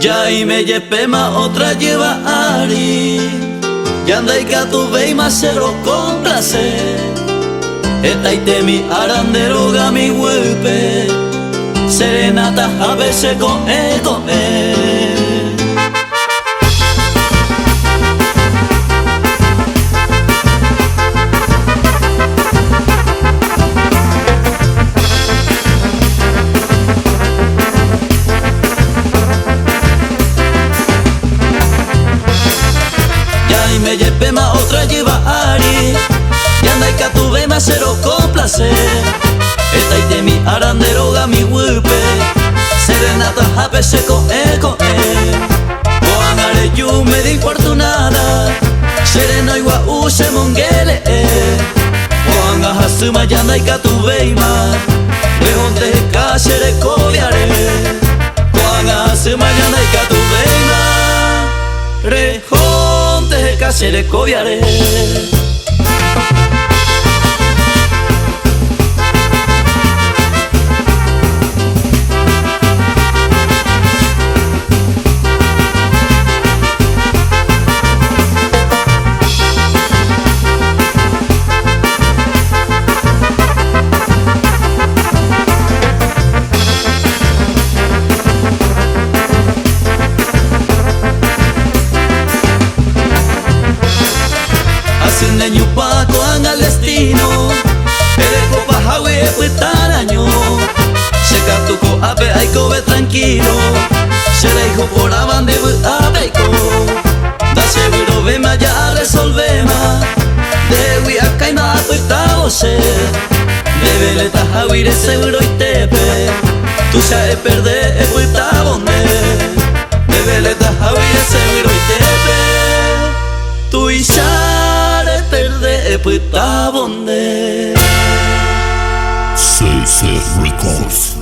Ya y me yepema otra lleva Ari. Yanda y tu veima cero con placer. Esta y mi arandero mi huepe. Serenata a veces con él. Y me yepema otra lleva Ari. Y anda y catuve más cero con placer. Esta y de mi aranderoga mi huepe. Serenata a veces con él. Oangare yu me di infortunada. Sereno igual use mongele. Oanga hasuma y anda y catuve más. Rejonte casere coviare. Oanga hasuma y anda y catuve más. Rejonte casere coviare. Hace yupa con al destino. Eres copa hawe puitaraño. Se catuco ape ay cobe tranquilo. Se dejo por abande abeco. Da seguro vema ya resolvema. De hui acá y ma puitao se. De veleta hawire seguro y tepe. Tu sabes perder es puitabonde. De veleta hawire seguro y tepe. Tu isare perde puta bonde. 6 Records.